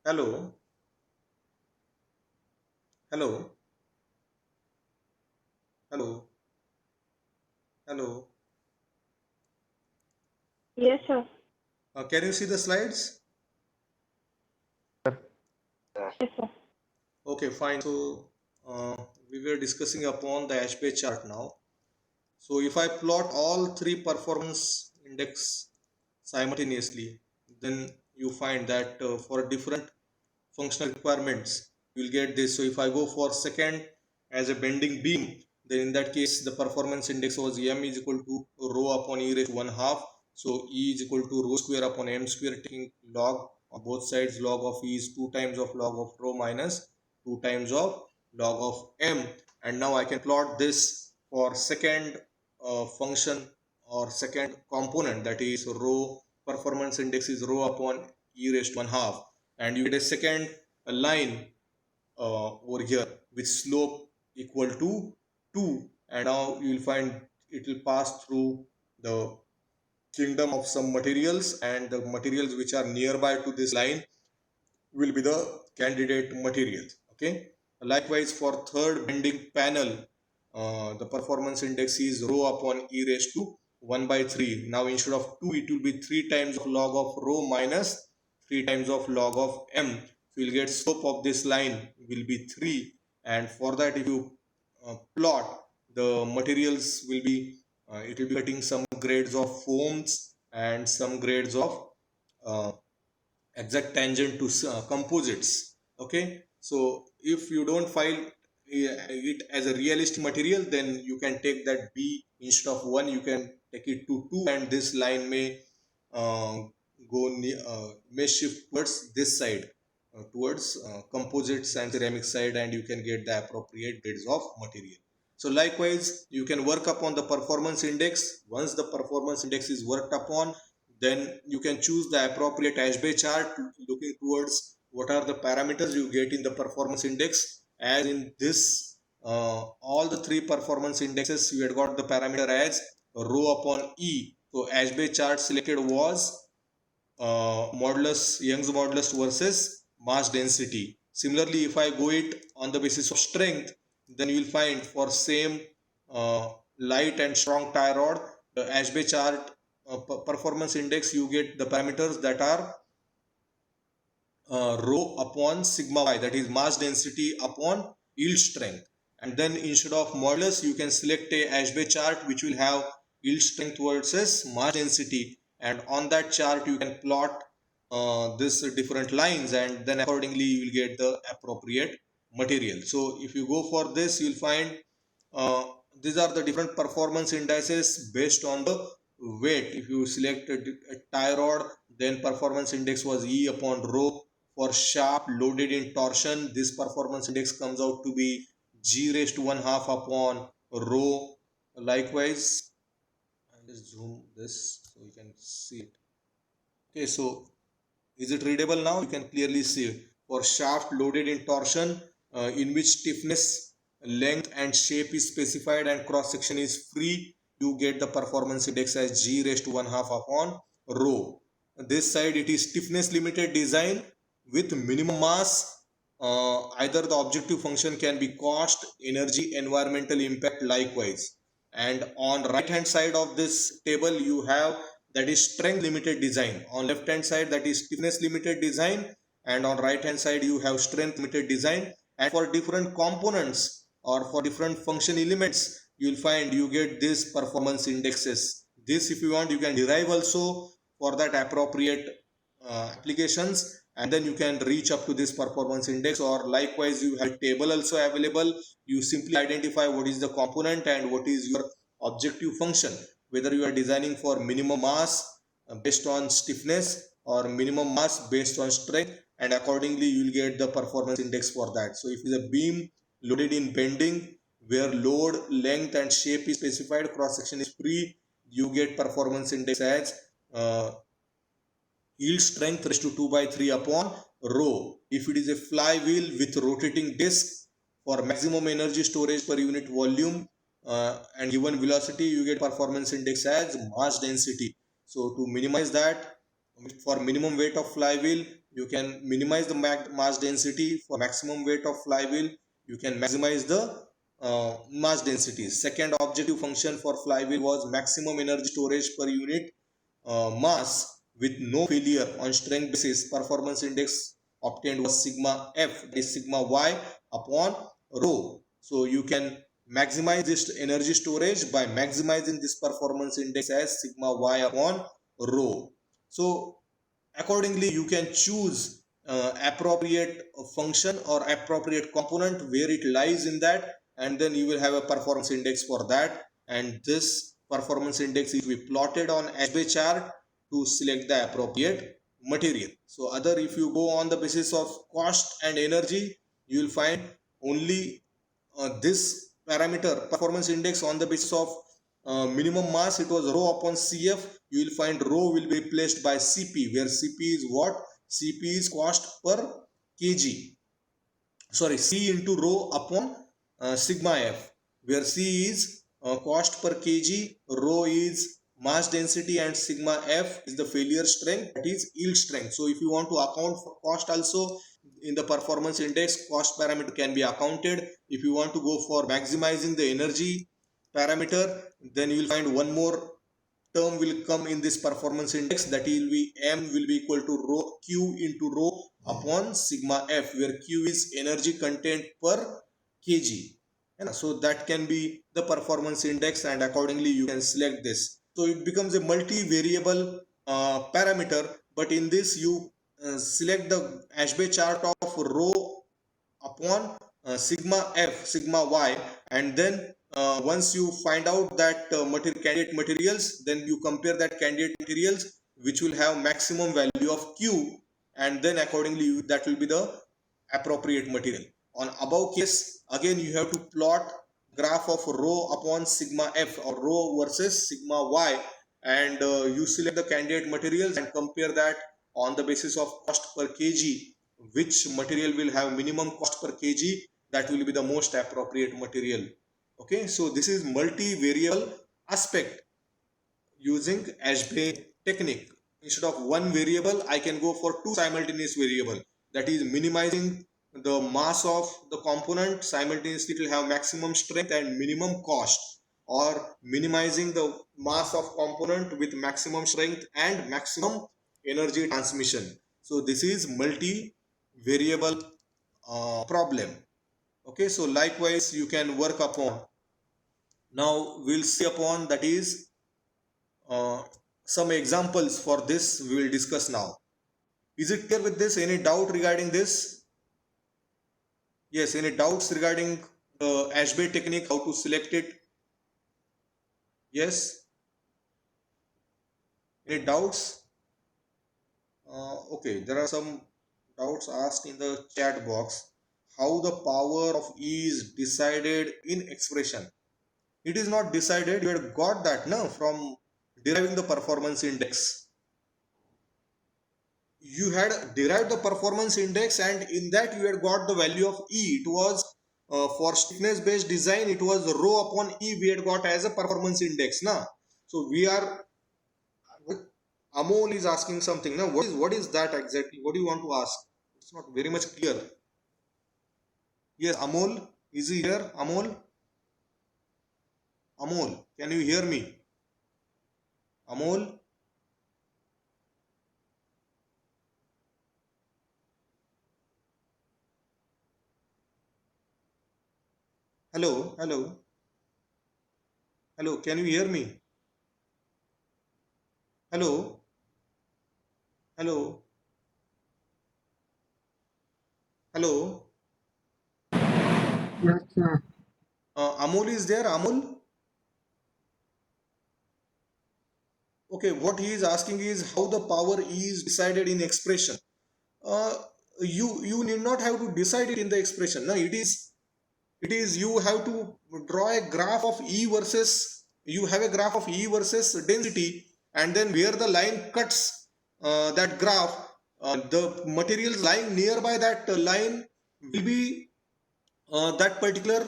Hello, hello, hello, hello. Yes, sir. Can you see the slides? Yes, sir. Okay, fine. So we were discussing upon the Ashby chart now. So if I plot all three performance index simultaneously, then you find that for different functional requirements, you will get this. So if I go for second as a bending beam, then in that case, the performance index was M is equal to rho upon E raised to 1 half. So E is equal to rho square upon M square, taking log on both sides. Log of E is 2 times of log of rho minus 2 times of log of M. And now I can plot this for second function or second component, that is rho performance index is rho upon E raised to 1 half, and you get a second line over here with slope equal to 2, and now you will find it will pass through the kingdom of some materials, and the materials which are nearby to this line will be the candidate materials. Okay, likewise for third bending panel, the performance index is rho upon E raised to 1 by 3. Now instead of 2, it will be 3 times of log of rho minus 3 times of log of M. So you'll get slope of this line will be 3, and for that if you plot, the materials will be it will be cutting some grades of foams and some grades of uh, exact tangent to composites. Okay, so if you don't find it as a realistic material, then you can take that B instead of 1, you can take it to 2, and this line may uh, may shift towards this side, towards composites and ceramic side, and you can get the appropriate grades of material. So likewise, you can work upon the performance index. Once the performance index is worked upon, then you can choose the appropriate Ashby chart looking towards what are the parameters you get in the performance index. As in this, all the three performance indexes, you had got the parameter as rho upon E. So Ashby chart selected was modulus, Young's modulus versus mass density. Similarly, if I go it on the basis of strength, then you will find for same light and strong tie rod, the Ashby chart performance index, you get the parameters that are rho upon sigma y, that is mass density upon yield strength. And then instead of modulus, you can select a Ashby chart which will have yield strength versus mass density, and on that chart you can plot this different lines, and then accordingly you will get the appropriate material. So if you go for this, you will find uh, these are the different performance indices based on the weight. If you select a tie rod, then performance index was E upon rho. For shaft loaded in torsion, this performance index comes out to be G raised to 1 half upon rho. Likewise, I'll just zoom this so you can see it. Okay, so is it readable now? You can clearly see for shaft loaded in torsion, in which stiffness, length and shape is specified and cross section is free, you get the performance index as G raised to 1 half upon rho. This side it is stiffness limited design with minimum mass. Either the objective function can be cost, energy, environmental impact likewise. And on right hand side of this table you have that is strength limited design. On left hand side that is stiffness limited design, and on right hand side you have strength limited design. And for different components or for different function elements, you will find you get this performance indexes. This if you want you can derive also for that appropriate applications, and then you can reach up to this performance index. Or likewise you have a table also available. You simply identify what is the component and what is your objective function, whether you are designing for minimum mass based on stiffness or minimum mass based on strength, and accordingly you will get the performance index for that. So if it is a beam loaded in bending where load, length and shape is specified, cross section is free, you get performance index as yield strength raised to 2 by 3 upon rho. If it is a flywheel with rotating disc, for maximum energy storage per unit volume and given velocity, you get performance index as mass density. So to minimize that, for minimum weight of flywheel, you can minimize the mass density for maximum weight of flywheel. You can maximize the mass density. Second objective function for flywheel was maximum energy storage per unit mass with no failure on strength basis. Performance index obtained was sigma F, that is sigma Y upon rho. So you can maximize this energy storage by maximizing this performance index as sigma Y upon rho. So accordingly you can choose appropriate function or appropriate component where it lies in that, and then you will have a performance index for that, and this performance index is to be plotted on HB chart to select the appropriate material. So other, if you go on the basis of cost and energy, you will find only this parameter performance index on the basis of minimum mass. It was rho upon CF. You will find rho will be replaced by CP, where CP is what? CP is cost per kg. Sorry, C into rho upon sigma F, where C is cost per kg, rho is mass density, and sigma F is the failure strength, that is yield strength. So if you want to account for cost also in the performance index, cost parameter can be accounted. If you want to go for maximizing the energy parameter, then you will find one more term will come in this performance index, that will be M will be equal to rho Q into rho upon sigma F, where Q is energy content per kg. So that can be the performance index, and accordingly you can select this. So it becomes a multi-variable parameter, but in this you select the Ashby chart of rho upon sigma F, sigma Y, and then once you find out that candidate materials, then you compare that candidate materials which will have maximum value of Q, and then accordingly that will be the appropriate material. On above case, again you have to plot graph of rho upon sigma F, or rho versus sigma Y, and you select the candidate materials and compare that on the basis of cost per kg, which material will have minimum cost per kg, that will be the most appropriate material. Okay, so this is multi-variable aspect using Ashby technique. Instead of one variable, I can go for two simultaneous variable, that is minimizing the mass of the component, simultaneously it will have maximum strength and minimum cost, or minimizing the mass of component with maximum strength and maximum energy transmission. So this is multi-variable problem. Okay, so likewise you can work upon. Now we'll see upon, that is some examples for this we will discuss now. Is it clear with this? Any doubt regarding this? Yes, any doubts regarding the Ashby technique, how to select it? Yes? Any doubts? Okay, there are some doubts asked in the chat box. How the power of E is decided in expression? It is not decided, you had got that no, from deriving the performance index. You had derived the performance index, and in that you had got the value of E. It was for stiffness based design, it was rho upon E we had got as a performance index. Na? So we are, Amol is asking something. Now what is that exactly? What do you want to ask? It's not very much clear. Yes, Amol, is he here? Amol? Amol, can you hear me? Amol? Hello, hello. Hello, can you hear me? Hello? Hello? Hello? Yes, sir. Amol is there? Amol? Okay, what he is asking is how the power is decided in expression. You need not have to decide it in the expression. No, it is you have to draw a graph of E versus, you have a graph of E versus density, and then where the line cuts that graph, the materials lying nearby that line will be that particular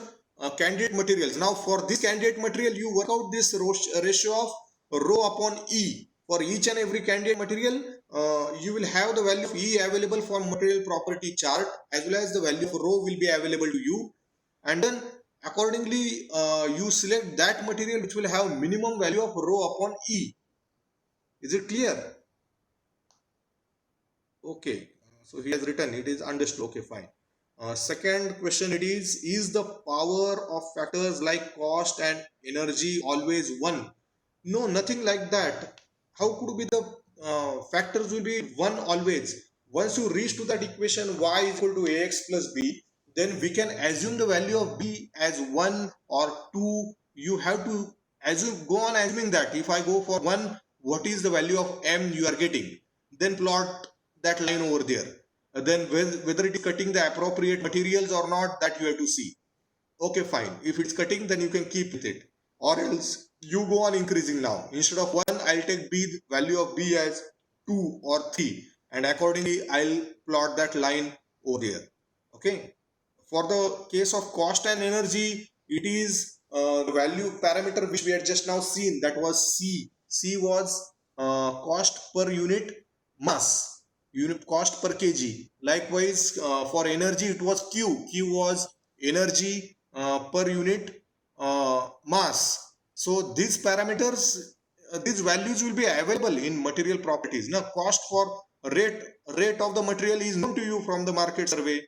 candidate materials. Now for this candidate material, you work out this ratio of rho upon E for each and every candidate material, you will have the value of E available for material property chart, as well as the value of rho will be available to you, and then accordingly you select that material which will have minimum value of rho upon E. Is it clear? Okay, so he has written it is understood. Okay, fine. Second question, it is the power of factors like cost and energy always one? No, nothing like that. How could be the factors will be one always? Once you reach to that equation y is equal to ax plus b, then we can assume the value of b as 1 or 2. You have to assume, go on assuming that if I go for 1, what is the value of m you are getting? Then plot that line over there. Then whether it is cutting the appropriate materials or not, that you have to see. Okay, fine. If it's cutting, then you can keep with it. Or else you go on increasing now. Instead of 1, I'll take b, value of b as 2 or 3. And accordingly, I'll plot that line over there. Okay. For the case of cost and energy, it is the value parameter which we had just now seen. That was C. C was cost per unit mass, unit cost per kg. Likewise, for energy, it was Q. Q was energy per unit mass. So these parameters, these values will be available in material properties. Now, cost for rate of the material is known to you from the market survey.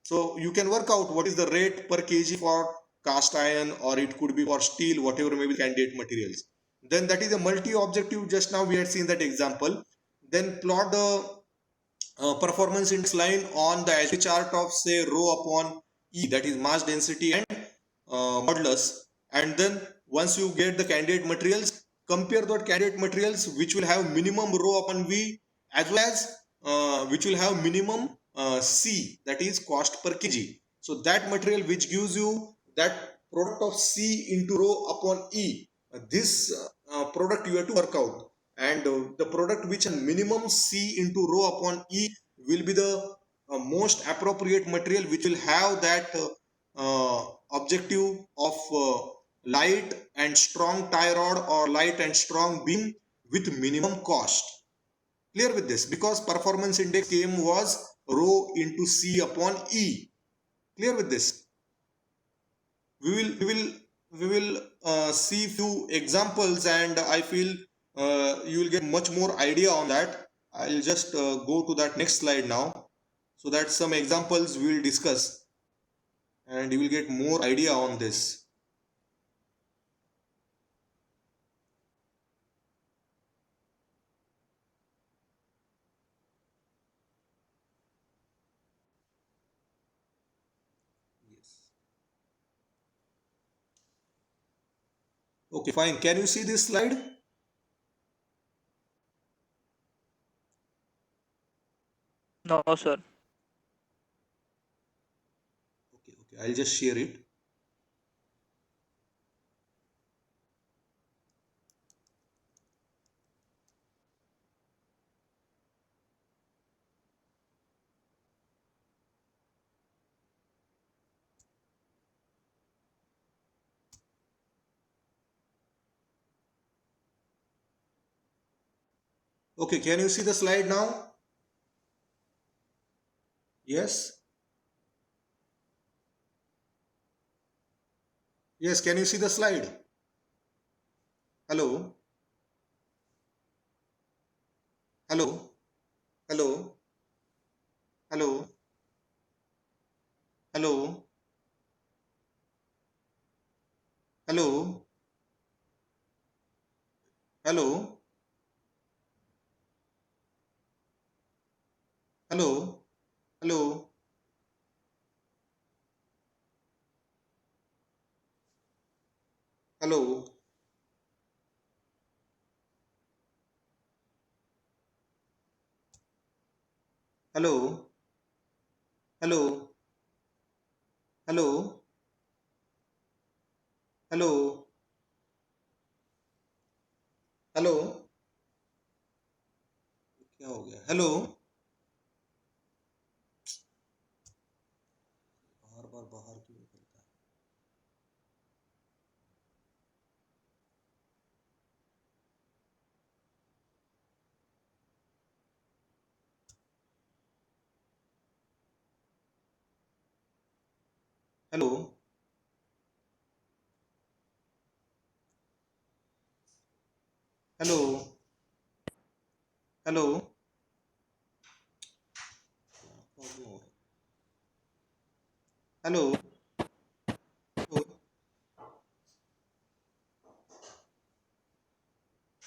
So you can work out what is the rate per kg for cast iron, or it could be for steel, whatever may be candidate materials. Then that is a multi-objective. Just now we had seen that example. Then plot the performance index line on the HB chart of say rho upon E, that is mass density and modulus. And then once you get the candidate materials, compare those candidate materials which will have minimum rho upon V, as well as which will have minimum C, that is cost per kg. So that material which gives you that product of C into rho upon E, this product you have to work out. And the product which has minimum C into rho upon E will be the most appropriate material which will have that objective of light and strong tie rod or light and strong beam with minimum cost. Clear with this? Because performance index came was rho into C upon E. Clear with this? We will see few examples, and I feel you will get much more idea on that. I'll just go to that next slide now, so that some examples we will discuss and you will get more idea on this. Yes. Okay, fine. Can you see this slide? No, sir. Okay. I'll just share it. Okay, can you see the slide now? Yes? Yes, can you see the slide? Hello? Hello? Hello? Hello? Hello? Hello? Hello? Hello? Hello? Hello? Hello? Hello? Hello? Hello? Hello, क्या हो गया? Hello, बार बार बाहर क्यों निकलता है? Hello hello hello problem हो रहा है। Hello hello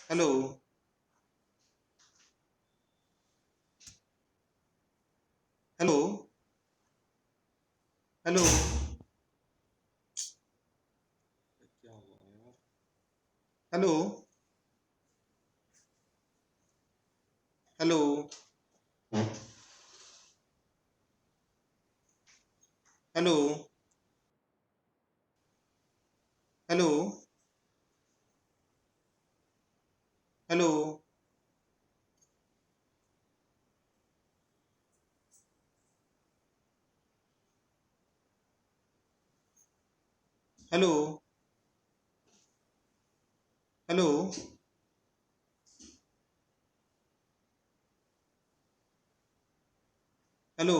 hello hello hello क्या हुआ यार। Hello hello hello hello hello hello hello hello